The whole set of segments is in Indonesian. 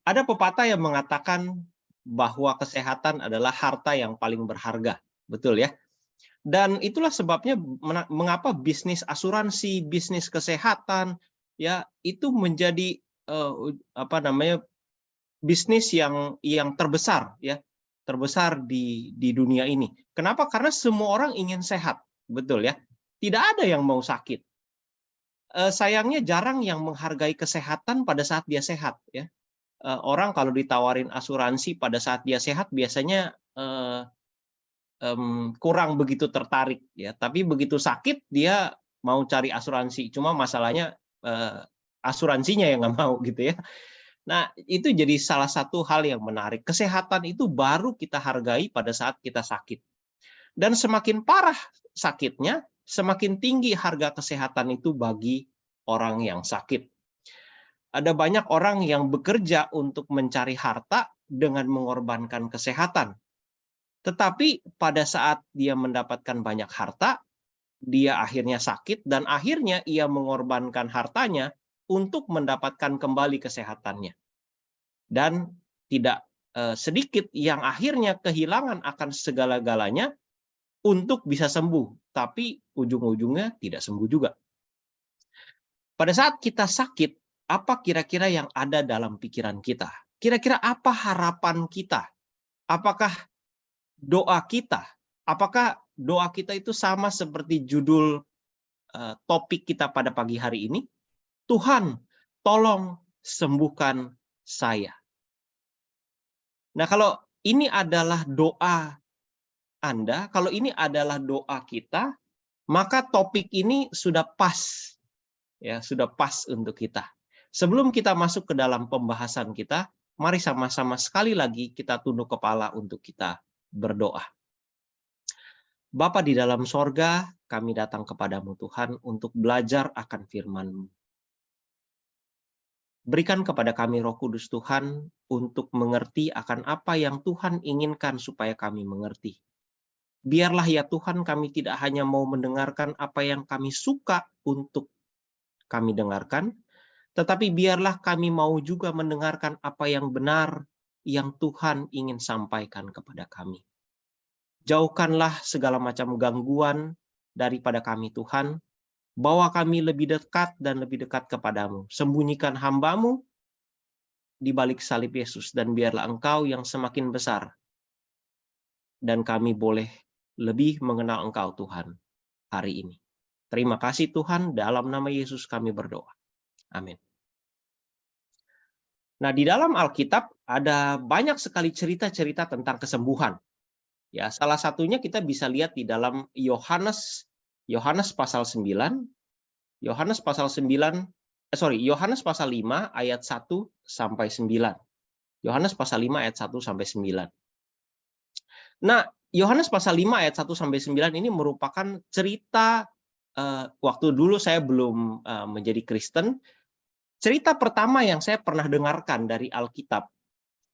Ada pepatah yang mengatakan bahwa kesehatan adalah harta yang paling berharga, betul ya? Dan itulah sebabnya mengapa bisnis asuransi, bisnis kesehatan, ya itu menjadi apa namanya bisnis yang terbesar ya, terbesar di dunia ini. Kenapa? Karena semua orang ingin sehat, betul ya? Tidak ada yang mau sakit. Sayangnya jarang yang menghargai kesehatan pada saat dia sehat ya. Orang kalau ditawarin asuransi pada saat dia sehat biasanya kurang begitu tertarik ya. Tapi begitu sakit dia mau cari asuransi. Cuma masalahnya asuransinya yang nggak mau gitu ya. Nah, itu jadi salah satu hal yang menarik. Kesehatan itu baru kita hargai pada saat kita sakit. Dan semakin parah sakitnya, semakin tinggi harga kesehatan itu bagi orang yang sakit. Ada banyak orang yang bekerja untuk mencari harta dengan mengorbankan kesehatan. Tetapi pada saat dia mendapatkan banyak harta, dia akhirnya sakit dan akhirnya ia mengorbankan hartanya untuk mendapatkan kembali kesehatannya. Dan tidak sedikit yang akhirnya kehilangan akan segala-galanya untuk bisa sembuh, tapi ujung-ujungnya tidak sembuh juga. Pada saat kita sakit, apa kira-kira yang ada dalam pikiran kita? Kira-kira apa harapan kita? Apakah doa kita? Apakah doa kita itu sama seperti judul topik kita pada pagi hari ini? Tuhan, tolong sembuhkan saya. Nah, kalau ini adalah doa Anda, kalau ini adalah doa kita, maka topik ini sudah pas, ya, sudah pas untuk kita. Sebelum kita masuk ke dalam pembahasan kita, mari sama-sama sekali lagi kita tunduk kepala untuk kita berdoa. Bapa di dalam sorga, kami datang kepadamu Tuhan untuk belajar akan firman-Mu. Berikan kepada kami Roh Kudus Tuhan untuk mengerti akan apa yang Tuhan inginkan supaya kami mengerti. Biarlah ya Tuhan kami tidak hanya mau mendengarkan apa yang kami suka untuk kami dengarkan, tetapi biarlah kami mau juga mendengarkan apa yang benar yang Tuhan ingin sampaikan kepada kami. Jauhkanlah segala macam gangguan daripada kami Tuhan, bawa kami lebih dekat dan lebih dekat kepadamu. Sembunyikan hamba-Mu di balik salib Yesus dan biarlah Engkau yang semakin besar dan kami boleh lebih mengenal Engkau Tuhan hari ini. Terima kasih Tuhan, dalam nama Yesus kami berdoa. Amin. Nah, di dalam Alkitab ada banyak sekali cerita-cerita tentang kesembuhan. Ya, salah satunya kita bisa lihat di dalam Yohanes pasal 9, Yohanes pasal 5 ayat 1 sampai 9. Yohanes pasal 5 ayat 1 sampai 9. Nah, Yohanes pasal 5 ayat 1 sampai 9 ini merupakan cerita waktu dulu saya belum menjadi Kristen. Cerita pertama yang saya pernah dengarkan dari Alkitab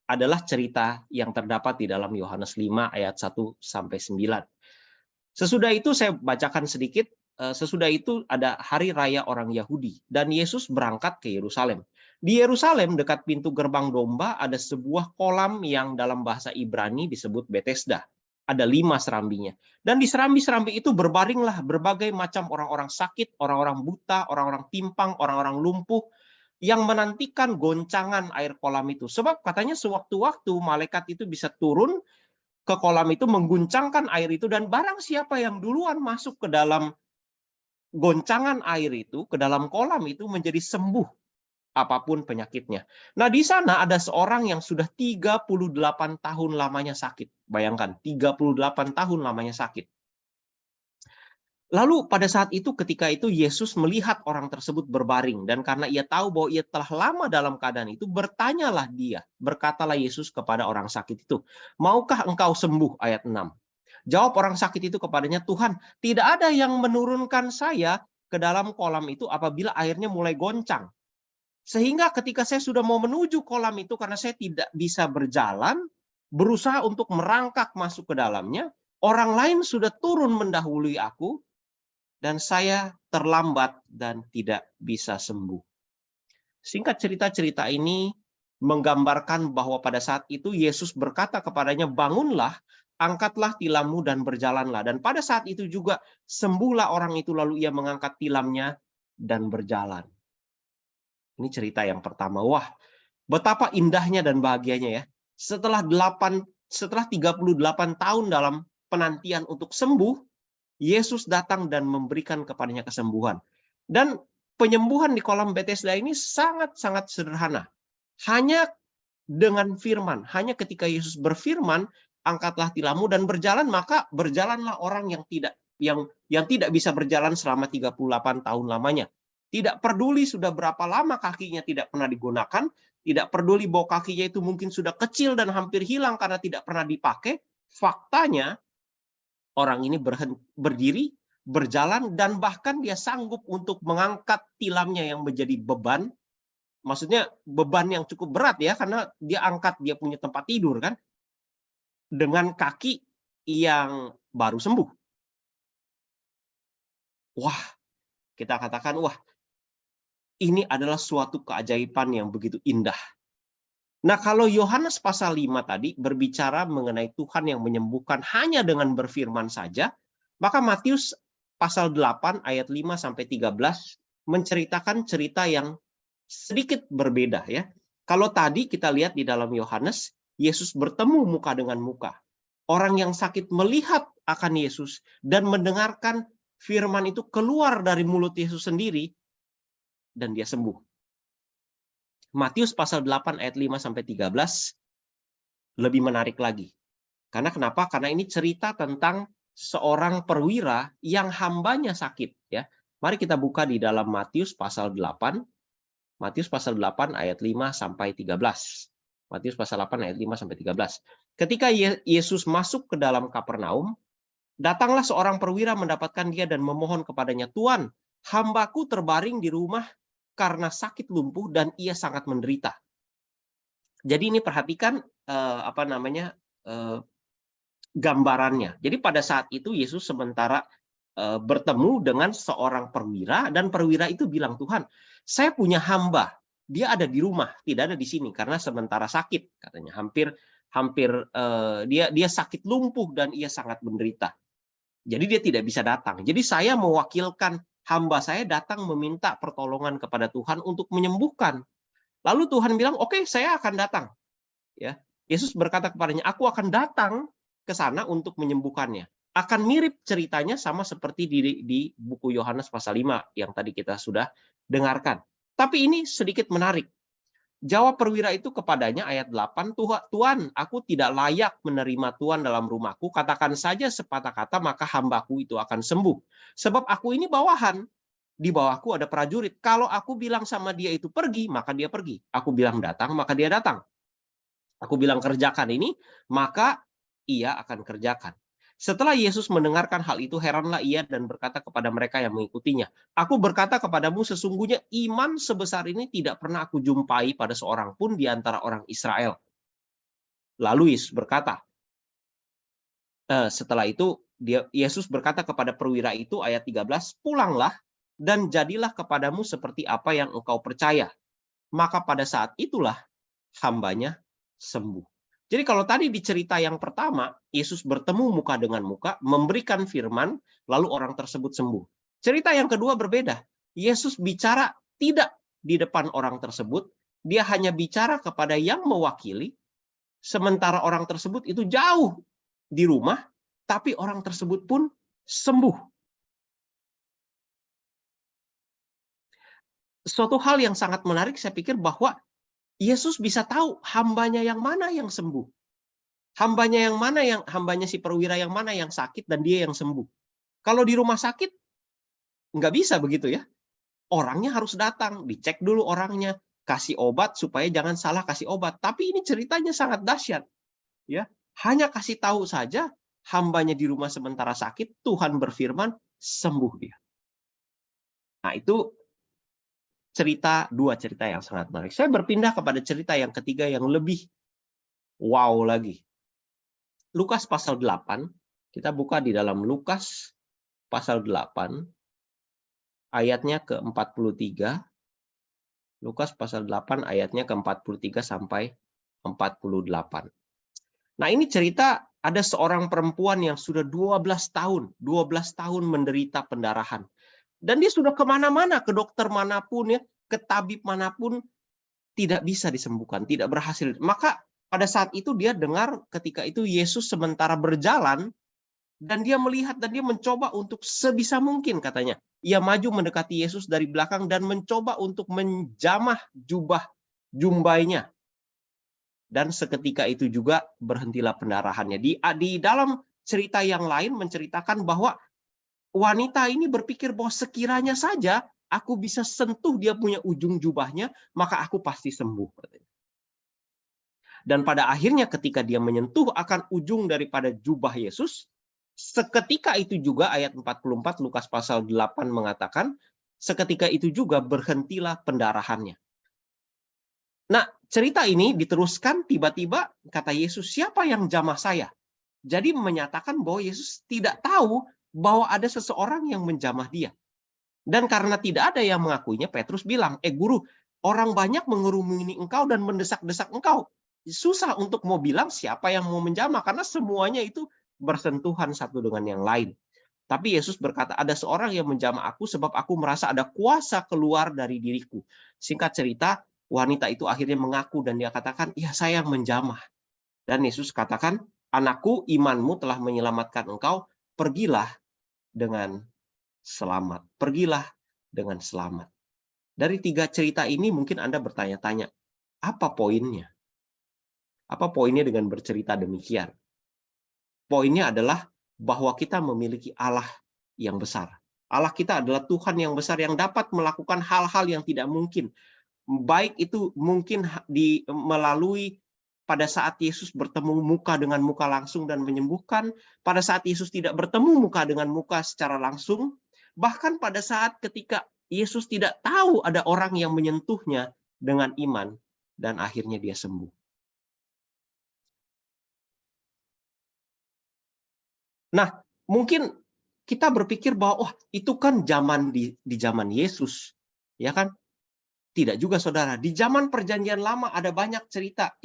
adalah cerita yang terdapat di dalam Yohanes 5 ayat 1 sampai 9. Sesudah itu saya bacakan sedikit. Sesudah itu ada hari raya orang Yahudi dan Yesus berangkat ke Yerusalem. Di Yerusalem dekat pintu gerbang domba ada sebuah kolam yang dalam bahasa Ibrani disebut Bethesda. Ada 5 serambinya. Dan di serambi-serambi itu berbaringlah berbagai macam orang-orang sakit, orang-orang buta, orang-orang timpang, orang-orang lumpuh yang menantikan goncangan air kolam itu. Sebab katanya sewaktu-waktu malaikat itu bisa turun ke kolam itu, mengguncangkan air itu, dan barang siapa yang duluan masuk ke dalam goncangan air itu, ke dalam kolam itu, menjadi sembuh apapun penyakitnya. Nah, di sana ada seorang yang sudah 38 tahun lamanya sakit. Bayangkan, 38 tahun lamanya sakit. Lalu pada saat itu, ketika itu Yesus melihat orang tersebut berbaring, dan karena ia tahu bahwa ia telah lama dalam keadaan itu, bertanyalah dia, berkatalah Yesus kepada orang sakit itu, maukah engkau sembuh? Ayat 6. Jawab orang sakit itu kepadanya, Tuhan, tidak ada yang menurunkan saya ke dalam kolam itu apabila airnya mulai goncang. Sehingga ketika saya sudah mau menuju kolam itu, karena saya tidak bisa berjalan, berusaha untuk merangkak masuk ke dalamnya, orang lain sudah turun mendahului aku, dan saya terlambat dan tidak bisa sembuh. Singkat cerita ini menggambarkan bahwa pada saat itu Yesus berkata kepadanya, bangunlah, angkatlah tilammu dan berjalanlah. Dan pada saat itu juga sembuhlah orang itu, lalu ia mengangkat tilamnya dan berjalan. Ini cerita yang pertama. Wah, betapa indahnya dan bahagianya ya. Setelah 38 tahun dalam penantian untuk sembuh, Yesus datang dan memberikan kepadanya kesembuhan. Dan penyembuhan di kolam Bethesda ini sangat-sangat sederhana. Hanya dengan firman, hanya ketika Yesus berfirman, angkatlah tilammu dan berjalan, maka berjalanlah orang yang tidak bisa berjalan selama 38 tahun lamanya. Tidak peduli sudah berapa lama kakinya tidak pernah digunakan, tidak peduli bahwa kakinya itu mungkin sudah kecil dan hampir hilang karena tidak pernah dipakai, faktanya orang ini berdiri, berjalan, dan bahkan dia sanggup untuk mengangkat tilamnya yang menjadi beban. Maksudnya beban yang cukup berat ya, karena dia angkat, dia punya tempat tidur kan, dengan kaki yang baru sembuh. Wah, kita katakan, wah, ini adalah suatu keajaiban yang begitu indah. Nah, kalau Yohanes pasal 5 tadi berbicara mengenai Tuhan yang menyembuhkan hanya dengan berfirman saja, maka Matius pasal 8 ayat 5 sampai 13 menceritakan cerita yang sedikit berbeda ya. Kalau tadi kita lihat di dalam Yohanes, Yesus bertemu muka dengan muka. Orang yang sakit melihat akan Yesus dan mendengarkan firman itu keluar dari mulut Yesus sendiri dan dia sembuh. Matius pasal 8 ayat 5 sampai 13 lebih menarik lagi. Karena kenapa? Karena ini cerita tentang seorang perwira yang hambanya sakit ya. Mari kita buka di dalam Matius pasal 8. Matius pasal 8 ayat 5 sampai 13. Matius pasal 8 ayat 5 sampai 13. Ketika Yesus masuk ke dalam Kapernaum, datanglah seorang perwira mendapatkan dia dan memohon kepadanya, "Tuan, hambaku terbaring di rumah karena sakit lumpuh dan ia sangat menderita." Jadi ini perhatikan gambarannya. Jadi pada saat itu Yesus sementara bertemu dengan seorang perwira dan perwira itu bilang, "Tuhan, saya punya hamba, dia ada di rumah, tidak ada di sini karena sementara sakit," katanya. Dia sakit lumpuh dan ia sangat menderita. Jadi dia tidak bisa datang. Jadi saya mewakilkan hamba saya datang meminta pertolongan kepada Tuhan untuk menyembuhkan. Lalu Tuhan bilang, "Oke, saya akan datang." Ya. Yesus berkata kepadanya, "Aku akan datang ke sana untuk menyembuhkannya." Akan mirip ceritanya sama seperti di buku Yohanes pasal 5 yang tadi kita sudah dengarkan. Tapi ini sedikit menarik. Jawab perwira itu kepadanya ayat 8, "Tuan, aku tidak layak menerima Tuan dalam rumahku. Katakan saja sepatah kata, maka hambaku itu akan sembuh. Sebab aku ini bawahan. Di bawahku ada prajurit. Kalau aku bilang sama dia itu pergi, maka dia pergi. Aku bilang datang, maka dia datang. Aku bilang kerjakan ini, maka ia akan kerjakan." Setelah Yesus mendengarkan hal itu, heranlah ia dan berkata kepada mereka yang mengikutinya, "Aku berkata kepadamu, sesungguhnya iman sebesar ini tidak pernah aku jumpai pada seorang pun di antara orang Israel." Lalu Yesus berkata, setelah itu Yesus berkata kepada perwira itu ayat 13, "Pulanglah dan jadilah kepadamu seperti apa yang engkau percaya." Maka pada saat itulah hambanya sembuh. Jadi kalau tadi di cerita yang pertama, Yesus bertemu muka dengan muka, memberikan firman, lalu orang tersebut sembuh. Cerita yang kedua berbeda. Yesus bicara tidak di depan orang tersebut, dia hanya bicara kepada yang mewakili, sementara orang tersebut itu jauh di rumah, tapi orang tersebut pun sembuh. Suatu hal yang sangat menarik, saya pikir bahwa Yesus bisa tahu hambanya yang mana yang sembuh. Hambanya si perwira yang mana yang sakit dan dia yang sembuh. Kalau di rumah sakit, nggak bisa begitu ya. Orangnya harus datang, dicek dulu orangnya, kasih obat supaya jangan salah kasih obat. Tapi ini ceritanya sangat dahsyat. Ya, hanya kasih tahu saja, hambanya di rumah sementara sakit, Tuhan berfirman, sembuh dia. Nah itu dua cerita yang sangat menarik. Saya berpindah kepada cerita yang ketiga yang lebih wow lagi. Lukas pasal 8, kita buka di dalam Lukas pasal 8, ayatnya ke-43 Lukas pasal 8 ayatnya ke-43 sampai 48. Nah, ini cerita ada seorang perempuan yang sudah 12 tahun menderita pendarahan. Dan dia sudah kemana-mana, ke dokter manapun ya, ke tabib manapun, tidak bisa disembuhkan, tidak berhasil. Maka pada saat itu dia dengar ketika itu Yesus sementara berjalan, dan dia melihat dan dia mencoba untuk sebisa mungkin katanya. Ia maju mendekati Yesus dari belakang dan mencoba untuk menjamah jubah jumbainya. Dan seketika itu juga berhentilah pendarahannya. Di dalam cerita yang lain menceritakan bahwa wanita ini berpikir bahwa sekiranya saja aku bisa sentuh dia punya ujung jubahnya, maka aku pasti sembuh. Dan pada akhirnya ketika dia menyentuh akan ujung daripada jubah Yesus, seketika itu juga ayat 44 Lukas pasal 8 mengatakan, seketika itu juga berhentilah pendarahannya. Nah, cerita ini diteruskan tiba-tiba kata Yesus, siapa yang jamah saya? Jadi menyatakan bahwa Yesus tidak tahu bahwa ada seseorang yang menjamah dia. Dan karena tidak ada yang mengakuinya, Petrus bilang, guru, orang banyak mengerumuni engkau dan mendesak-desak engkau. Susah untuk mau bilang siapa yang mau menjamah, karena semuanya itu bersentuhan satu dengan yang lain. Tapi Yesus berkata, ada seorang yang menjamah aku sebab aku merasa ada kuasa keluar dari diriku. Singkat cerita, wanita itu akhirnya mengaku dan dia katakan, ya saya yang menjamah. Dan Yesus katakan, anakku, imanmu telah menyelamatkan engkau, pergilah dengan selamat. Pergilah dengan selamat. Dari 3 cerita ini mungkin Anda bertanya-tanya, apa poinnya? Apa poinnya dengan bercerita demikian? Poinnya adalah bahwa kita memiliki Allah yang besar. Allah kita adalah Tuhan yang besar yang dapat melakukan hal-hal yang tidak mungkin. Baik itu mungkin melalui pada saat Yesus bertemu muka dengan muka langsung dan menyembuhkan, pada saat Yesus tidak bertemu muka dengan muka secara langsung, bahkan pada saat ketika Yesus tidak tahu ada orang yang menyentuhnya dengan iman, dan akhirnya dia sembuh. Nah, mungkin kita berpikir bahwa itu kan zaman di zaman Yesus, ya kan? Tidak juga saudara. Di zaman perjanjian lama ada banyak cerita.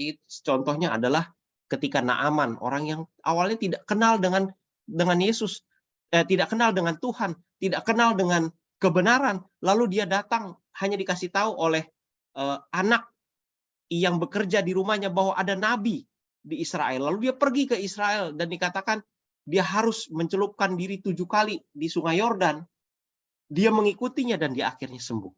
Contohnya adalah ketika Naaman, orang yang awalnya tidak kenal dengan Yesus, tidak kenal dengan Tuhan, tidak kenal dengan kebenaran, lalu dia datang hanya dikasih tahu oleh anak yang bekerja di rumahnya bahwa ada nabi di Israel. Lalu dia pergi ke Israel dan dikatakan dia harus mencelupkan diri 7 kali di Sungai Yordan. Dia mengikutinya dan dia akhirnya sembuh.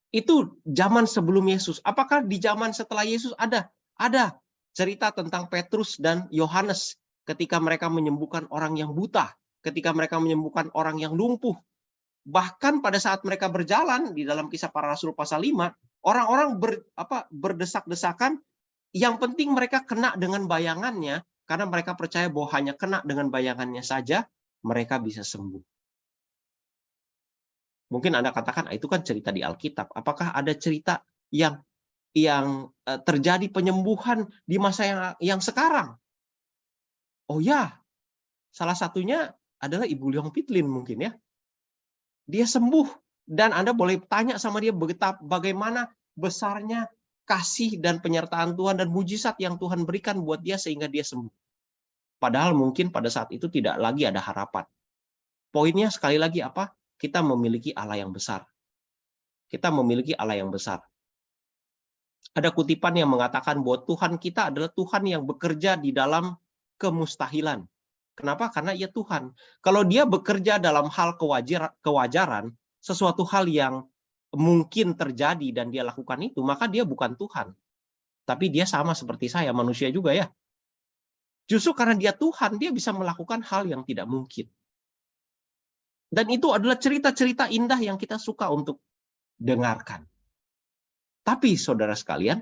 Itu zaman sebelum Yesus. Apakah di zaman setelah Yesus ada? Ada cerita tentang Petrus dan Yohanes ketika mereka menyembuhkan orang yang buta, ketika mereka menyembuhkan orang yang lumpuh. Bahkan pada saat mereka berjalan di dalam Kisah Para Rasul pasal 5, orang-orang berdesak-desakan, yang penting mereka kena dengan bayangannya, karena mereka percaya bahwa hanya kena dengan bayangannya saja mereka bisa sembuh. Mungkin Anda katakan, itu kan cerita di Alkitab. Apakah ada cerita yang terjadi penyembuhan di masa yang sekarang? Oh ya, salah satunya adalah Ibu Leong Pitlin mungkin ya. Dia sembuh dan Anda boleh tanya sama dia bagaimana besarnya kasih dan penyertaan Tuhan dan mujizat yang Tuhan berikan buat dia sehingga dia sembuh. Padahal mungkin pada saat itu tidak lagi ada harapan. Poinnya sekali lagi apa? Kita memiliki Allah yang besar. Kita memiliki Allah yang besar. Ada kutipan yang mengatakan bahwa Tuhan kita adalah Tuhan yang bekerja di dalam kemustahilan. Kenapa? Karena ia Tuhan. Kalau dia bekerja dalam hal kewajaran, sesuatu hal yang mungkin terjadi dan dia lakukan itu, maka dia bukan Tuhan. Tapi dia sama seperti saya, manusia juga ya. Justru karena dia Tuhan, dia bisa melakukan hal yang tidak mungkin. Dan itu adalah cerita-cerita indah yang kita suka untuk dengarkan. Tapi saudara sekalian,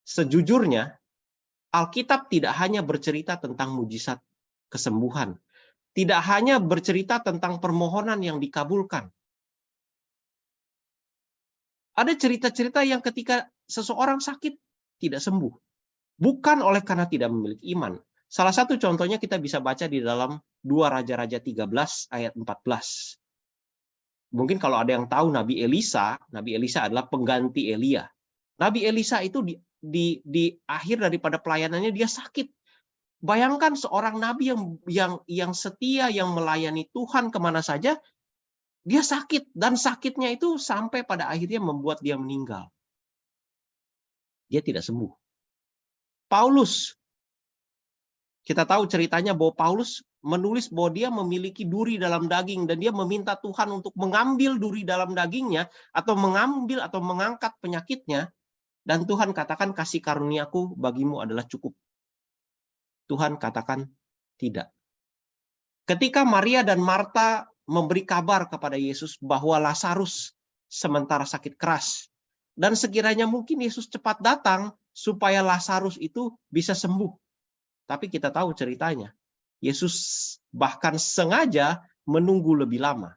sejujurnya Alkitab tidak hanya bercerita tentang mujizat kesembuhan, tidak hanya bercerita tentang permohonan yang dikabulkan. Ada cerita-cerita yang ketika seseorang sakit tidak sembuh, bukan oleh karena tidak memiliki iman. Salah satu contohnya kita bisa baca di dalam 2 Raja-Raja 13 ayat 14. Mungkin kalau ada yang tahu Nabi Elisa adalah pengganti Elia. Nabi Elisa itu di akhir daripada pelayanannya dia sakit. Bayangkan seorang nabi yang setia, yang melayani Tuhan kemana saja, dia sakit, dan sakitnya itu sampai pada akhirnya membuat dia meninggal. Dia tidak sembuh. Paulus, kita tahu ceritanya bahwa Paulus menulis bahwa dia memiliki duri dalam daging dan dia meminta Tuhan untuk mengambil duri dalam dagingnya atau mengambil atau mengangkat penyakitnya, dan Tuhan katakan kasih karuniaku bagimu adalah cukup. Tuhan katakan tidak. Ketika Maria dan Marta memberi kabar kepada Yesus bahwa Lazarus sementara sakit keras, dan sekiranya mungkin Yesus cepat datang supaya Lazarus itu bisa sembuh. Tapi kita tahu ceritanya, Yesus bahkan sengaja menunggu lebih lama,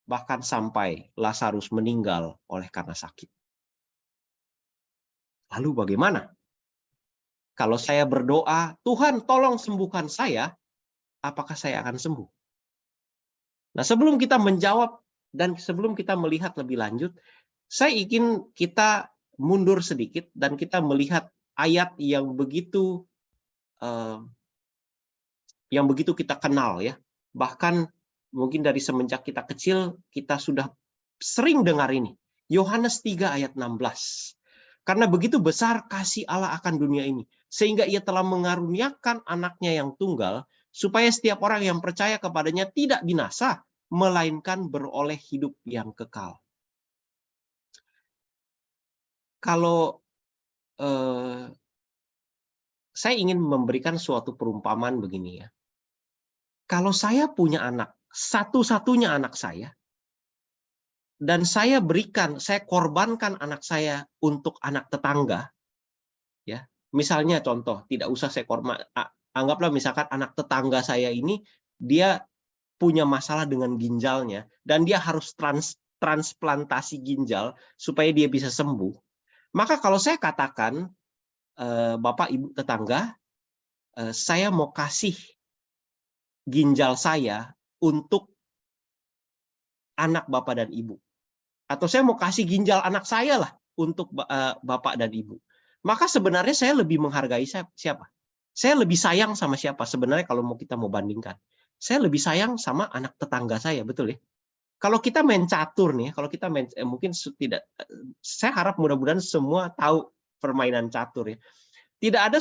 bahkan sampai Lazarus meninggal oleh karena sakit. Lalu bagaimana? Kalau saya berdoa, Tuhan tolong sembuhkan saya, apakah saya akan sembuh? Nah, sebelum kita menjawab dan sebelum kita melihat lebih lanjut, saya ingin kita mundur sedikit dan kita melihat ayat yang begitu kita kenal ya. Bahkan mungkin dari semenjak kita kecil kita sudah sering dengar ini. Yohanes 3 ayat 16. Karena begitu besar kasih Allah akan dunia ini, sehingga ia telah mengaruniakan anaknya yang tunggal, supaya setiap orang yang percaya kepadanya tidak binasa, melainkan beroleh hidup yang kekal. Kalau saya ingin memberikan suatu perumpamaan begini ya. Kalau saya punya anak, satu-satunya anak saya, dan saya korbankan anak saya untuk anak tetangga, ya. Misalnya contoh, tidak usah saya korban, anggaplah misalkan anak tetangga saya ini dia punya masalah dengan ginjalnya dan dia harus transplantasi ginjal supaya dia bisa sembuh. Maka kalau saya katakan, Bapak Ibu tetangga, saya mau kasih ginjal saya untuk anak Bapak dan Ibu. Atau saya mau kasih ginjal anak saya lah untuk Bapak dan Ibu. Maka sebenarnya saya lebih menghargai siapa? Saya lebih sayang sama siapa? Sebenarnya kalau kita mau bandingkan. Saya lebih sayang sama anak tetangga saya, betul ya? Kalau kita main catur nih, kalau kita main mungkin tidak, saya harap mudah-mudahan semua tahu permainan catur ya. Tidak ada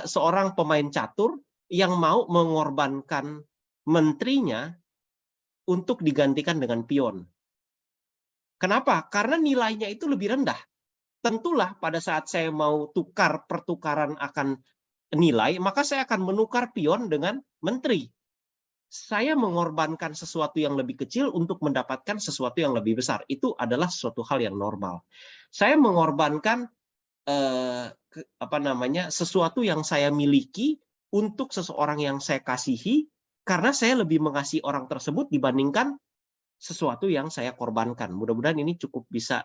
seorang pemain catur yang mau mengorbankan menterinya untuk digantikan dengan pion. Kenapa? Karena nilainya itu lebih rendah. Tentulah pada saat saya mau pertukaran akan nilai, maka saya akan menukar pion dengan menteri. Saya mengorbankan sesuatu yang lebih kecil untuk mendapatkan sesuatu yang lebih besar. Itu adalah suatu hal yang normal. Saya mengorbankan sesuatu yang saya miliki untuk seseorang yang saya kasihi, karena saya lebih mengasihi orang tersebut dibandingkan sesuatu yang saya korbankan. Mudah-mudahan ini cukup bisa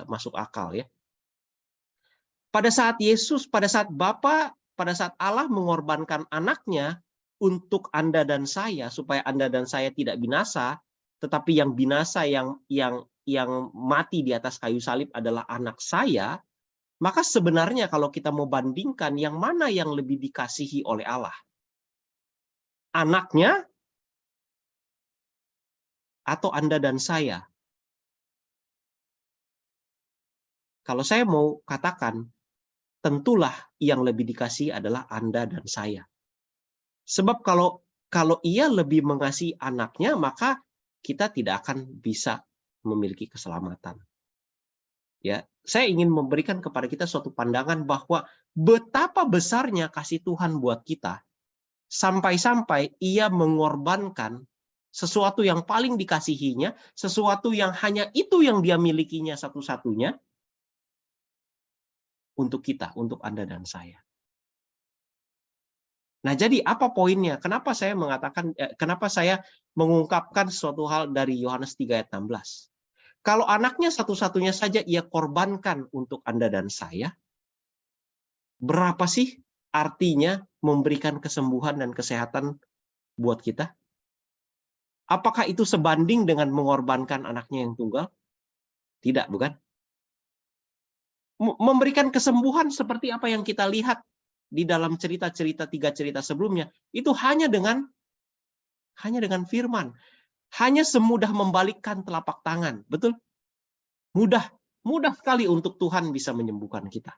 masuk akal ya. Pada saat Allah mengorbankan anaknya untuk Anda dan saya, supaya Anda dan saya tidak binasa, tetapi yang binasa yang mati di atas kayu salib adalah anak saya, maka sebenarnya kalau kita mau bandingkan, yang mana yang lebih dikasihi oleh Allah? Anaknya atau Anda dan saya? Kalau saya mau katakan, tentulah yang lebih dikasihi adalah Anda dan saya. Sebab kalau ia lebih mengasihi anaknya, maka kita tidak akan bisa memiliki keselamatan. Ya, saya ingin memberikan kepada kita suatu pandangan bahwa betapa besarnya kasih Tuhan buat kita, sampai-sampai ia mengorbankan sesuatu yang paling dikasihinya, sesuatu yang hanya itu yang dia milikinya satu-satunya, untuk kita, untuk Anda dan saya. Nah, jadi apa poinnya? Kenapa saya mengungkapkan suatu hal dari Yohanes 3 ayat 16? Kalau anaknya satu-satunya saja ia korbankan untuk Anda dan saya, berapa sih artinya memberikan kesembuhan dan kesehatan buat kita? Apakah itu sebanding dengan mengorbankan anaknya yang tunggal? Tidak, bukan? Memberikan kesembuhan seperti apa yang kita lihat di dalam cerita-cerita 3 cerita sebelumnya, itu hanya dengan firman. Hanya semudah membalikkan telapak tangan. Betul? Mudah sekali untuk Tuhan bisa menyembuhkan kita.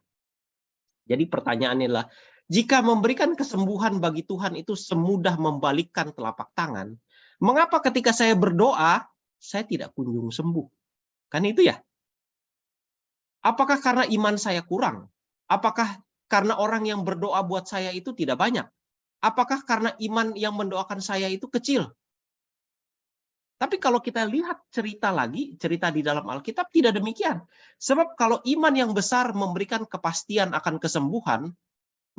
Jadi pertanyaannya adalah, jika memberikan kesembuhan bagi Tuhan itu semudah membalikkan telapak tangan, mengapa ketika saya berdoa, saya tidak kunjung sembuh? Kan itu ya? Apakah karena iman saya kurang? Apakah karena orang yang berdoa buat saya itu tidak banyak? Apakah karena iman yang mendoakan saya itu kecil? Tapi kalau kita lihat cerita di dalam Alkitab tidak demikian. Sebab kalau iman yang besar memberikan kepastian akan kesembuhan,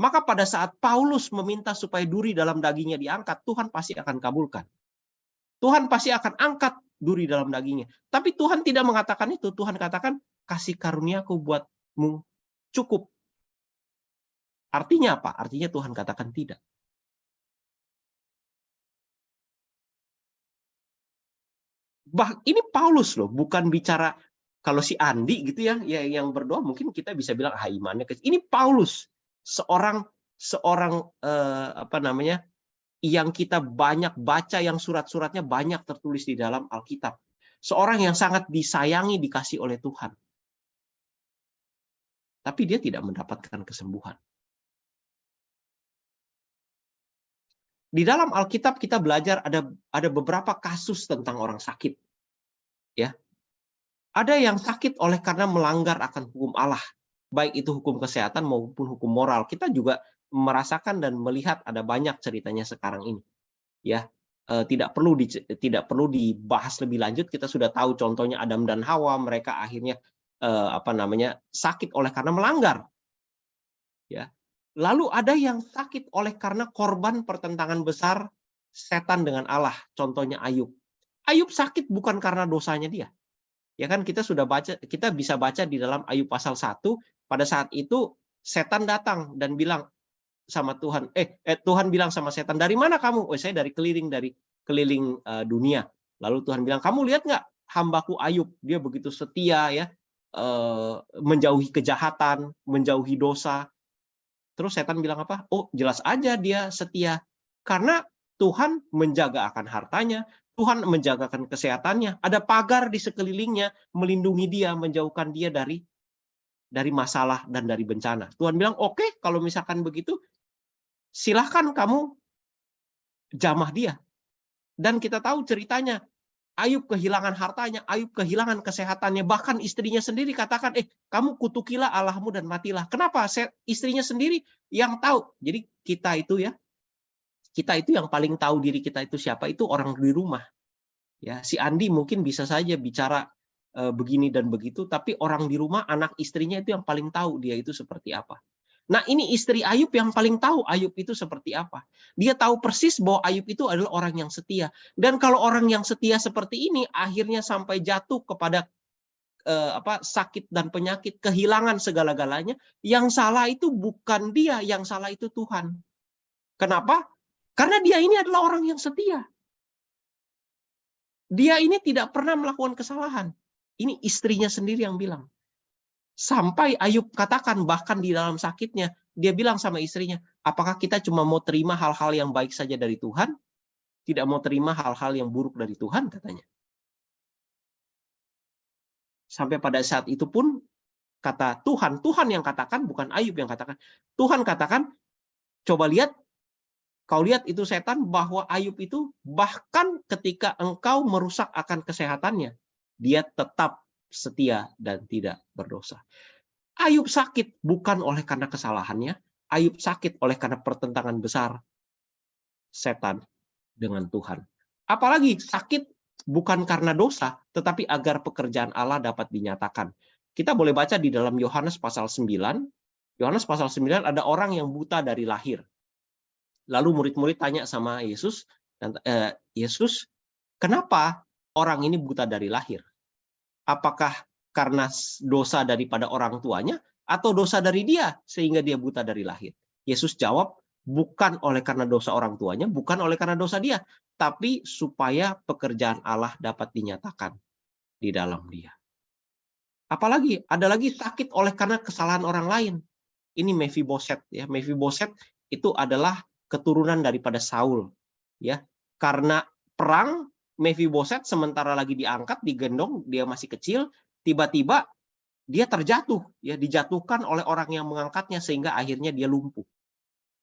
maka pada saat Paulus meminta supaya duri dalam dagingnya diangkat, Tuhan pasti akan kabulkan. Tuhan pasti akan angkat duri dalam dagingnya. Tapi Tuhan tidak mengatakan itu. Tuhan katakan, kasih karuniaku buatmu cukup. Artinya apa? Artinya Tuhan katakan tidak. Ini Paulus loh, bukan bicara kalau si Andi gitu ya yang berdoa mungkin kita bisa bilang imannya kecil. Ini Paulus, seorang yang kita banyak baca, yang surat-suratnya banyak tertulis di dalam Alkitab. Seorang yang sangat disayangi, dikasih oleh Tuhan. Tapi dia tidak mendapatkan kesembuhan. Di dalam Alkitab kita belajar ada beberapa kasus tentang orang sakit. Ya. Ada yang sakit oleh karena melanggar akan hukum Allah, baik itu hukum kesehatan maupun hukum moral. Kita juga merasakan dan melihat ada banyak ceritanya sekarang ini. Ya, tidak perlu dibahas lebih lanjut. Kita sudah tahu contohnya Adam dan Hawa, mereka akhirnya sakit oleh karena melanggar. Ya. Lalu ada yang sakit oleh karena korban pertentangan besar setan dengan Allah, contohnya Ayub. Ayub sakit bukan karena dosanya dia. Ya kan kita bisa baca di dalam Ayub pasal 1, pada saat itu setan datang dan bilang sama Tuhan, Tuhan bilang sama setan, dari mana kamu? Oh, saya dari keliling dunia. Lalu Tuhan bilang, kamu lihat nggak hambaku Ayub, dia begitu setia ya, menjauhi kejahatan, menjauhi dosa. Terus setan bilang apa? Oh, jelas aja dia setia. Karena Tuhan menjaga akan hartanya, Tuhan menjagakan kesehatannya, ada pagar di sekelilingnya, melindungi dia, menjauhkan dia dari masalah dan dari bencana. Tuhan bilang, oke, kalau misalkan begitu, silahkan kamu jamah dia. Dan kita tahu ceritanya, Ayub kehilangan hartanya, Ayub kehilangan kesehatannya, bahkan istrinya sendiri katakan, kamu kutukilah Allahmu dan matilah. Kenapa? Istrinya sendiri yang tahu. Jadi kita itu yang paling tahu diri kita itu siapa, itu orang di rumah. Ya, si Andi mungkin bisa saja bicara begini dan begitu, tapi orang di rumah, anak istrinya itu yang paling tahu dia itu seperti apa. Nah, ini istri Ayub yang paling tahu Ayub itu seperti apa. Dia tahu persis bahwa Ayub itu adalah orang yang setia. Dan kalau orang yang setia seperti ini akhirnya sampai jatuh kepada sakit dan penyakit, kehilangan segala-galanya, yang salah itu bukan dia, yang salah itu Tuhan. Kenapa? Karena dia ini adalah orang yang setia. Dia ini tidak pernah melakukan kesalahan. Ini istrinya sendiri yang bilang. Sampai Ayub katakan bahkan di dalam sakitnya, dia bilang sama istrinya, apakah kita cuma mau terima hal-hal yang baik saja dari Tuhan? Tidak mau terima hal-hal yang buruk dari Tuhan, katanya. Sampai pada saat itu pun, kata Tuhan yang katakan, bukan Ayub yang katakan. Tuhan katakan, coba lihat, kau lihat itu setan, bahwa Ayub itu bahkan ketika engkau merusak akan kesehatannya, dia tetap setia dan tidak berdosa. Ayub sakit bukan oleh karena kesalahannya, Ayub sakit oleh karena pertentangan besar setan dengan Tuhan. Apalagi sakit bukan karena dosa, tetapi agar pekerjaan Allah dapat dinyatakan. Kita boleh baca di dalam Yohanes pasal 9. Yohanes pasal 9 ada orang yang buta dari lahir. Lalu murid-murid tanya sama Yesus, Yesus, kenapa orang ini buta dari lahir? Apakah karena dosa daripada orang tuanya atau dosa dari dia sehingga dia buta dari lahir? Yesus jawab, bukan oleh karena dosa orang tuanya, bukan oleh karena dosa dia, tapi supaya pekerjaan Allah dapat dinyatakan di dalam dia. Apalagi ada lagi sakit oleh karena kesalahan orang lain. Ini Mephiboset ya. Mephiboset itu adalah keturunan daripada Saul ya. Karena perang, Mephiboset sementara lagi diangkat, digendong, dia masih kecil, tiba-tiba dia terjatuh ya, dijatuhkan oleh orang yang mengangkatnya sehingga akhirnya dia lumpuh.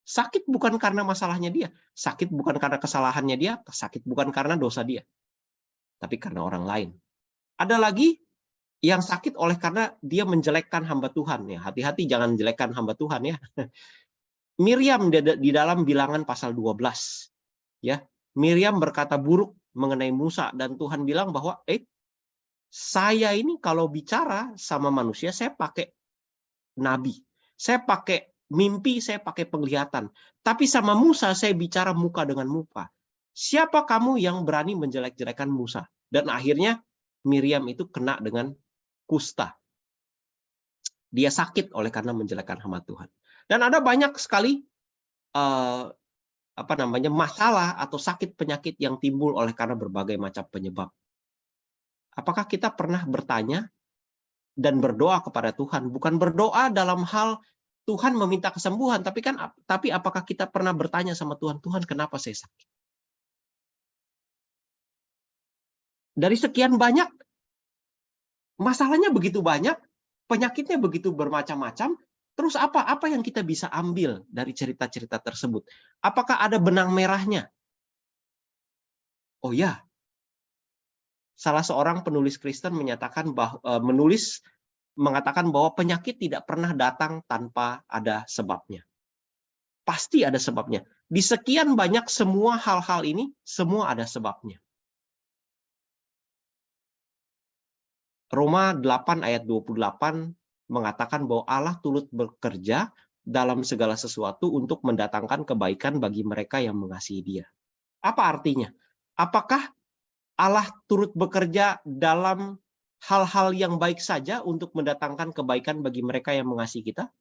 Sakit bukan karena masalahnya dia, sakit bukan karena kesalahannya dia, sakit bukan karena dosa dia, tapi karena orang lain. Ada lagi yang sakit oleh karena dia menjelekkan hamba Tuhan ya. Hati-hati jangan jelekkan hamba Tuhan ya. Miriam di dalam Bilangan pasal 12 ya. Miriam berkata buruk mengenai Musa dan Tuhan bilang bahwa saya ini kalau bicara sama manusia saya pakai nabi. Saya pakai mimpi, saya pakai penglihatan. Tapi sama Musa saya bicara muka dengan muka. Siapa kamu yang berani menjelek-jelekan Musa? Dan akhirnya Miriam itu kena dengan kusta. Dia sakit oleh karena menjelekkan hamba Tuhan. Dan ada banyak sekali masalah atau sakit penyakit yang timbul oleh karena berbagai macam penyebab. Apakah kita pernah bertanya dan berdoa kepada Tuhan? Bukan berdoa dalam hal Tuhan meminta kesembuhan, tapi apakah kita pernah bertanya sama Tuhan, Tuhan kenapa saya sakit? Dari sekian banyak, masalahnya begitu banyak, penyakitnya begitu bermacam-macam, terus apa yang kita bisa ambil dari cerita-cerita tersebut? Apakah ada benang merahnya? Oh ya, salah seorang penulis Kristen mengatakan bahwa penyakit tidak pernah datang tanpa ada sebabnya. Pasti ada sebabnya. Di sekian banyak semua hal-hal ini, semua ada sebabnya. Roma 8 ayat 28 mengatakan bahwa Allah turut bekerja dalam segala sesuatu untuk mendatangkan kebaikan bagi mereka yang mengasihi Dia. Apa artinya? Apakah Allah turut bekerja dalam hal-hal yang baik saja untuk mendatangkan kebaikan bagi mereka yang mengasihi kita?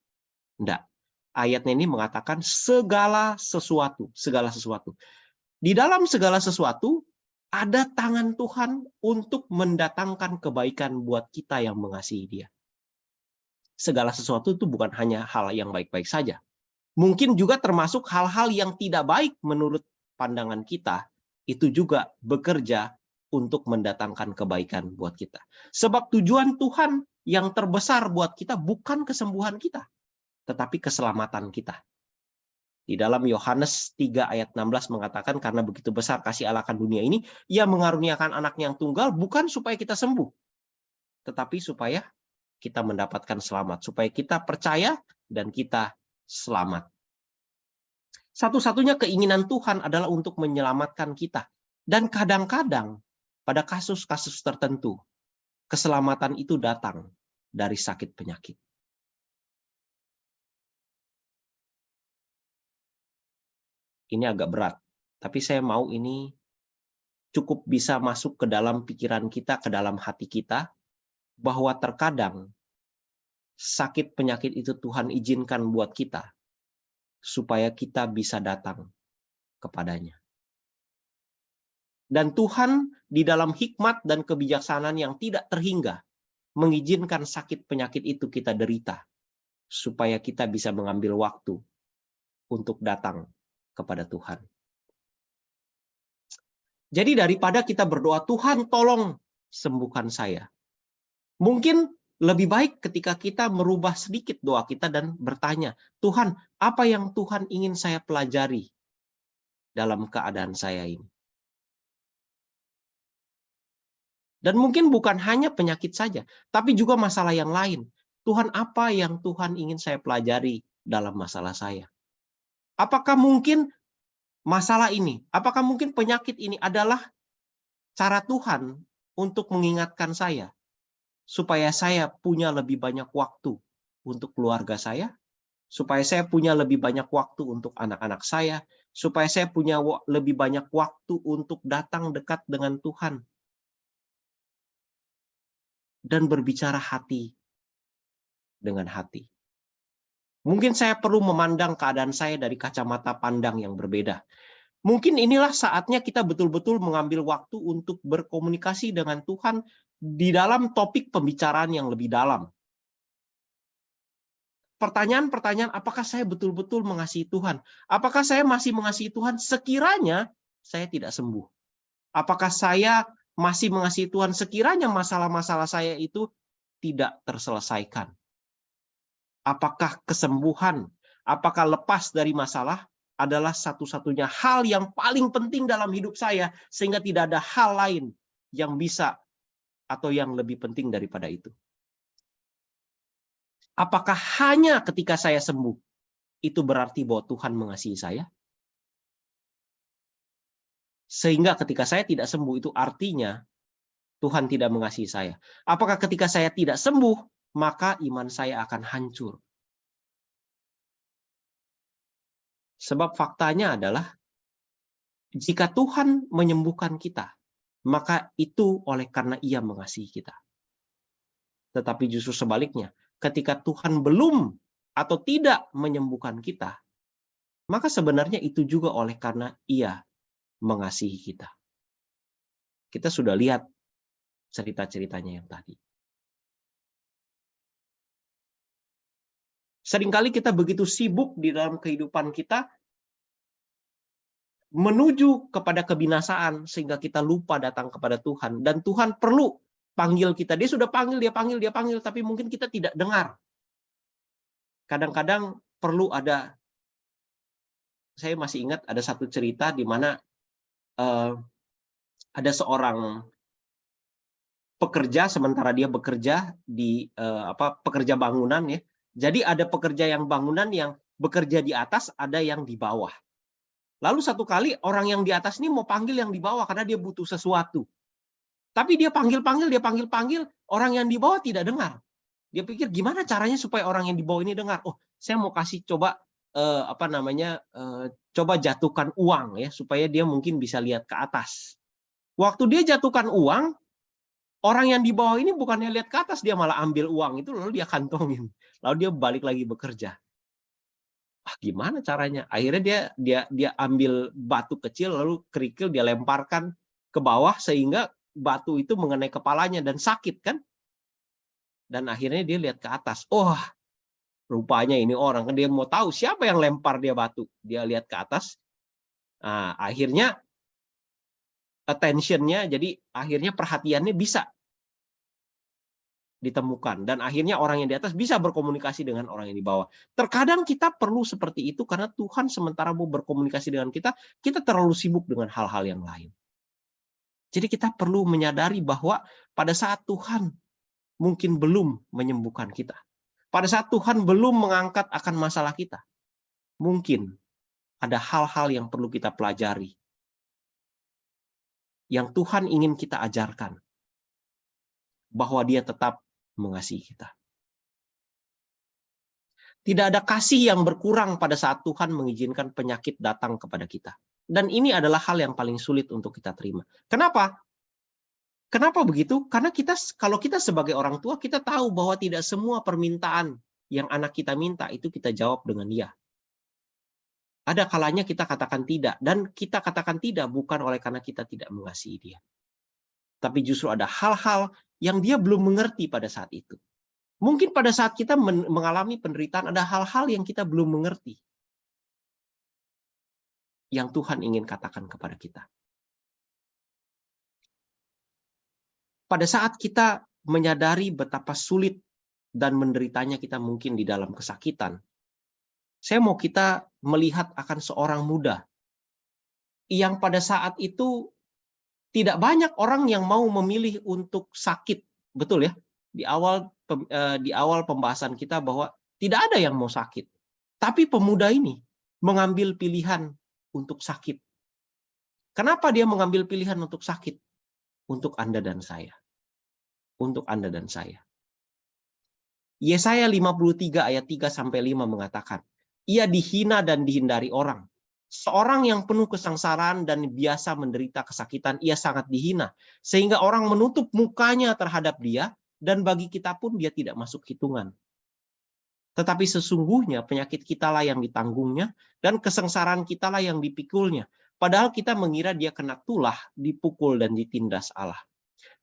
Enggak. Ayatnya ini mengatakan segala sesuatu. Segala sesuatu. Di dalam segala sesuatu, ada tangan Tuhan untuk mendatangkan kebaikan buat kita yang mengasihi Dia. Segala sesuatu itu bukan hanya hal yang baik-baik saja. Mungkin juga termasuk hal-hal yang tidak baik menurut pandangan kita, itu juga bekerja untuk mendatangkan kebaikan buat kita. Sebab tujuan Tuhan yang terbesar buat kita bukan kesembuhan kita, tetapi keselamatan kita. Di dalam Yohanes 3 ayat 16 mengatakan, karena begitu besar kasih Allah akan dunia ini, Ia mengaruniakan anaknya yang tunggal bukan supaya kita sembuh, tetapi supaya kita mendapatkan selamat, supaya kita percaya dan kita selamat. Satu-satunya keinginan Tuhan adalah untuk menyelamatkan kita. Dan kadang-kadang pada kasus-kasus tertentu, keselamatan itu datang dari sakit penyakit. Ini agak berat, tapi saya mau ini cukup bisa masuk ke dalam pikiran kita, ke dalam hati kita, bahwa terkadang sakit penyakit itu Tuhan izinkan buat kita, supaya kita bisa datang kepadanya. Dan Tuhan di dalam hikmat dan kebijaksanaan yang tidak terhingga, mengizinkan sakit penyakit itu kita derita, supaya kita bisa mengambil waktu untuk datang kepada Tuhan. Jadi daripada kita berdoa, Tuhan tolong sembuhkan saya. Mungkin lebih baik ketika kita merubah sedikit doa kita dan bertanya, Tuhan, apa yang Tuhan ingin saya pelajari dalam keadaan saya ini? Dan mungkin bukan hanya penyakit saja, tapi juga masalah yang lain. Tuhan, apa yang Tuhan ingin saya pelajari dalam masalah saya? Apakah mungkin masalah ini, apakah mungkin penyakit ini adalah cara Tuhan untuk mengingatkan saya, supaya saya punya lebih banyak waktu untuk keluarga saya, supaya saya punya lebih banyak waktu untuk anak-anak saya, supaya saya punya lebih banyak waktu untuk datang dekat dengan Tuhan dan berbicara hati dengan hati. Mungkin saya perlu memandang keadaan saya dari kacamata pandang yang berbeda. Mungkin inilah saatnya kita betul-betul mengambil waktu untuk berkomunikasi dengan Tuhan di dalam topik pembicaraan yang lebih dalam. Pertanyaan-pertanyaan, apakah saya betul-betul mengasihi Tuhan? Apakah saya masih mengasihi Tuhan sekiranya saya tidak sembuh? Apakah saya masih mengasihi Tuhan sekiranya masalah-masalah saya itu tidak terselesaikan? Apakah kesembuhan, apakah lepas dari masalah adalah satu-satunya hal yang paling penting dalam hidup saya, sehingga tidak ada hal lain yang bisa atau yang lebih penting daripada itu? Apakah hanya ketika saya sembuh, itu berarti bahwa Tuhan mengasihi saya? Sehingga ketika saya tidak sembuh, itu artinya Tuhan tidak mengasihi saya. Apakah ketika saya tidak sembuh, maka iman saya akan hancur? Sebab faktanya adalah, jika Tuhan menyembuhkan kita, maka itu oleh karena Ia mengasihi kita. Tetapi justru sebaliknya, ketika Tuhan belum atau tidak menyembuhkan kita, maka sebenarnya itu juga oleh karena Ia mengasihi kita. Kita sudah lihat cerita-ceritanya yang tadi. Seringkali kita begitu sibuk di dalam kehidupan kita menuju kepada kebinasaan sehingga kita lupa datang kepada Tuhan. Dan Tuhan perlu panggil kita. Dia sudah panggil, dia panggil, tapi mungkin kita tidak dengar. Kadang-kadang perlu ada, saya masih ingat ada satu cerita di mana ada seorang pekerja, sementara dia bekerja di pekerja bangunan ya. Jadi ada pekerja yang bangunan yang bekerja di atas, ada yang di bawah. Lalu satu kali orang yang di atas ini mau panggil yang di bawah karena dia butuh sesuatu. Tapi dia panggil, orang yang di bawah tidak dengar. Dia pikir gimana caranya supaya orang yang di bawah ini dengar. Oh, saya mau kasih coba coba jatuhkan uang ya supaya dia mungkin bisa lihat ke atas. Waktu dia jatuhkan uang, orang yang di bawah ini bukannya lihat ke atas, dia malah ambil uang itu lalu dia kantongin. Lalu dia balik lagi bekerja. Gimana caranya? Akhirnya dia ambil batu kecil lalu kerikil dia lemparkan ke bawah sehingga batu itu mengenai kepalanya dan sakit kan? Dan akhirnya dia lihat ke atas. Oh, rupanya ini orang kan, dia mau tahu siapa yang lempar dia batu. Dia lihat ke atas. Nah, akhirnya attention-nya, jadi akhirnya perhatiannya bisa ditemukan, dan akhirnya orang yang di atas bisa berkomunikasi dengan orang yang di bawah. Terkadang kita perlu seperti itu karena Tuhan sementara mau berkomunikasi dengan kita, kita terlalu sibuk dengan hal-hal yang lain. Jadi kita perlu menyadari bahwa pada saat Tuhan mungkin belum menyembuhkan kita, pada saat Tuhan belum mengangkat akan masalah kita, mungkin ada hal-hal yang perlu kita pelajari, yang Tuhan ingin kita ajarkan, bahwa Dia tetap mengasihi kita. Tidak ada kasih yang berkurang pada saat Tuhan mengizinkan penyakit datang kepada kita. Dan ini adalah hal yang paling sulit untuk kita terima. Kenapa? Kenapa begitu? Karena kalau kita sebagai orang tua, kita tahu bahwa tidak semua permintaan yang anak kita minta itu kita jawab dengan ya. Ada kalanya kita katakan tidak, dan kita katakan tidak bukan oleh karena kita tidak mengasihi dia. Tapi justru ada hal-hal yang dia belum mengerti pada saat itu. Mungkin pada saat kita mengalami penderitaan, ada hal-hal yang kita belum mengerti, yang Tuhan ingin katakan kepada kita. Pada saat kita menyadari betapa sulit dan menderitanya kita mungkin di dalam kesakitan, saya mau kita melihat akan seorang muda yang pada saat itu tidak banyak orang yang mau memilih untuk sakit, betul ya? Di awal pembahasan kita bahwa tidak ada yang mau sakit. Tapi pemuda ini mengambil pilihan untuk sakit. Kenapa dia mengambil pilihan untuk sakit? Untuk Anda dan saya. Untuk Anda dan saya. Yesaya 53 ayat 3-5 mengatakan, ia dihina dan dihindari orang. Seorang yang penuh kesengsaraan dan biasa menderita kesakitan, ia sangat dihina. Sehingga orang menutup mukanya terhadap dia, dan bagi kita pun dia tidak masuk hitungan. Tetapi sesungguhnya penyakit kitalah yang ditanggungnya, dan kesengsaraan kitalah yang dipikulnya. Padahal kita mengira dia kena tulah, dipukul dan ditindas Allah.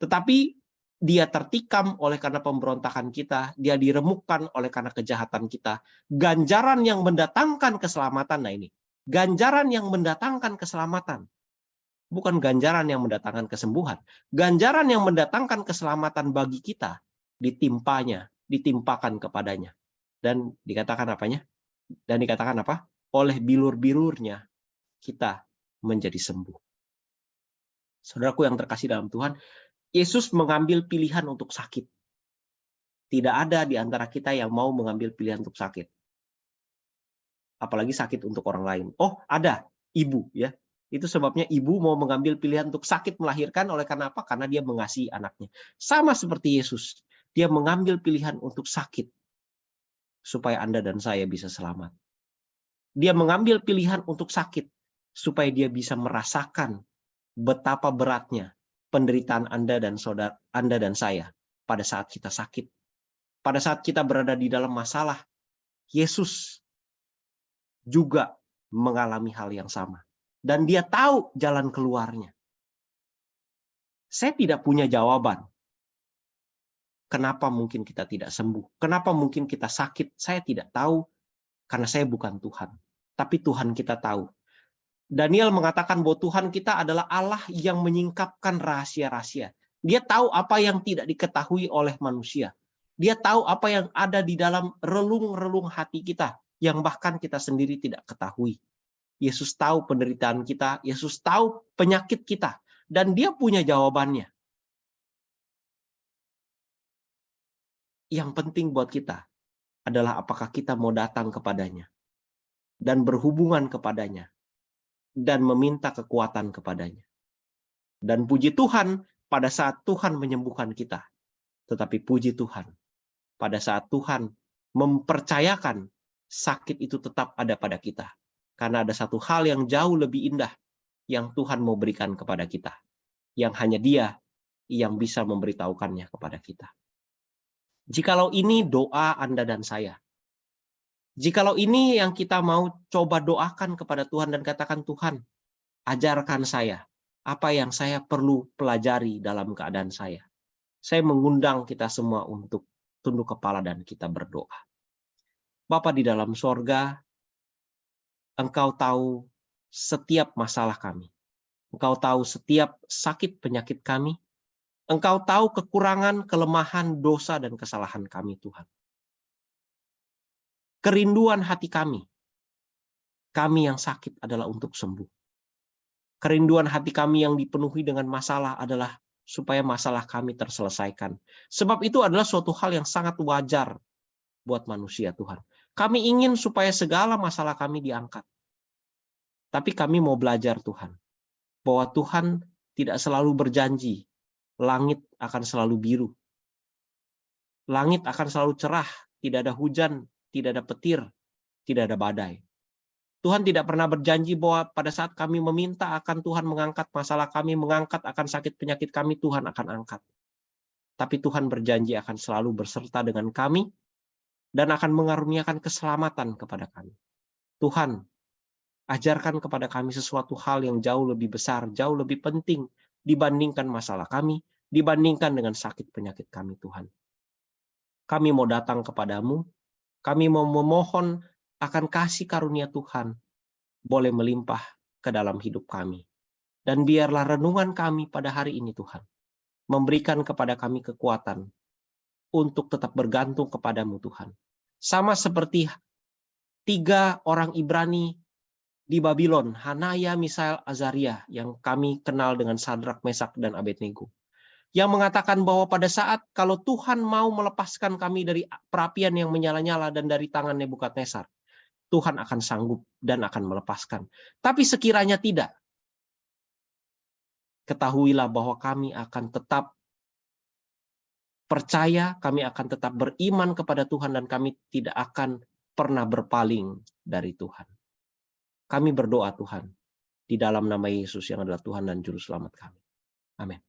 Tetapi dia tertikam oleh karena pemberontakan kita, dia diremukkan oleh karena kejahatan kita. Ganjaran yang mendatangkan keselamatan, nah ini, ganjaran yang mendatangkan keselamatan. Bukan ganjaran yang mendatangkan kesembuhan. Ganjaran yang mendatangkan keselamatan bagi kita, ditimpakan kepadanya. Dan dikatakan apanya? Dan dikatakan apa? Oleh bilur-bilurnya kita menjadi sembuh. Saudaraku yang terkasih dalam Tuhan, Yesus mengambil pilihan untuk sakit. Tidak ada di antara kita yang mau mengambil pilihan untuk sakit. Apalagi sakit untuk orang lain. Oh, ada ibu ya. Itu sebabnya ibu mau mengambil pilihan untuk sakit melahirkan oleh karena apa? Karena dia mengasihi anaknya. Sama seperti Yesus. Dia mengambil pilihan untuk sakit supaya Anda dan saya bisa selamat. Dia mengambil pilihan untuk sakit supaya dia bisa merasakan betapa beratnya penderitaan Anda dan saudara Anda dan saya pada saat kita sakit. Pada saat kita berada di dalam masalah, Yesus juga mengalami hal yang sama. Dan dia tahu jalan keluarnya. Saya tidak punya jawaban. Kenapa mungkin kita tidak sembuh? Kenapa mungkin kita sakit? Saya tidak tahu karena saya bukan Tuhan. Tapi Tuhan kita tahu. Daniel mengatakan bahwa Tuhan kita adalah Allah yang menyingkapkan rahasia-rahasia. Dia tahu apa yang tidak diketahui oleh manusia. Dia tahu apa yang ada di dalam relung-relung hati kita, yang bahkan kita sendiri tidak ketahui. Yesus tahu penderitaan kita, Yesus tahu penyakit kita, dan dia punya jawabannya. Yang penting buat kita adalah apakah kita mau datang kepadanya dan berhubungan kepadanya dan meminta kekuatan kepadanya. Dan puji Tuhan pada saat Tuhan menyembuhkan kita. Tetapi puji Tuhan pada saat Tuhan mempercayakan sakit itu tetap ada pada kita. Karena ada satu hal yang jauh lebih indah yang Tuhan mau berikan kepada kita. Yang hanya Dia yang bisa memberitahukannya kepada kita. Jikalau ini doa Anda dan saya. Jikalau ini yang kita mau coba doakan kepada Tuhan dan katakan, Tuhan, ajarkan saya apa yang saya perlu pelajari dalam keadaan saya. Saya mengundang kita semua untuk tunduk kepala dan kita berdoa. Bapa di dalam sorga, Engkau tahu setiap masalah kami. Engkau tahu setiap sakit penyakit kami. Engkau tahu kekurangan, kelemahan, dosa, dan kesalahan kami, Tuhan. Kerinduan hati kami yang sakit adalah untuk sembuh. Kerinduan hati kami yang dipenuhi dengan masalah adalah supaya masalah kami terselesaikan. Sebab itu adalah suatu hal yang sangat wajar buat manusia, Tuhan. Kami ingin supaya segala masalah kami diangkat. Tapi kami mau belajar, Tuhan, bahwa Tuhan tidak selalu berjanji langit akan selalu biru. Langit akan selalu cerah, tidak ada hujan, tidak ada petir, tidak ada badai. Tuhan tidak pernah berjanji bahwa pada saat kami meminta akan Tuhan mengangkat masalah kami, mengangkat akan sakit penyakit kami, Tuhan akan angkat. Tapi Tuhan berjanji akan selalu berserta dengan kami dan akan mengaruniakan keselamatan kepada kami. Tuhan, ajarkan kepada kami sesuatu hal yang jauh lebih besar, jauh lebih penting dibandingkan masalah kami, dibandingkan dengan sakit penyakit kami, Tuhan. Kami mau datang kepadamu, kami mau memohon akan kasih karunia Tuhan boleh melimpah ke dalam hidup kami. Dan biarlah renungan kami pada hari ini, Tuhan, memberikan kepada kami kekuatan untuk tetap bergantung kepadamu, Tuhan. Sama seperti 3 orang Ibrani di Babylon, Hanaya, Misael, Azaria, yang kami kenal dengan Sadrak, Mesak, dan Abednego. Yang mengatakan bahwa pada saat kalau Tuhan mau melepaskan kami dari perapian yang menyala-nyala dan dari tangan Nebukadnezar, Tuhan akan sanggup dan akan melepaskan. Tapi sekiranya tidak, ketahuilah bahwa kami akan tetap percaya, kami akan tetap beriman kepada Tuhan, dan kami tidak akan pernah berpaling dari Tuhan. Kami berdoa, Tuhan, di dalam nama Yesus yang adalah Tuhan dan Juru Selamat kami. Amin.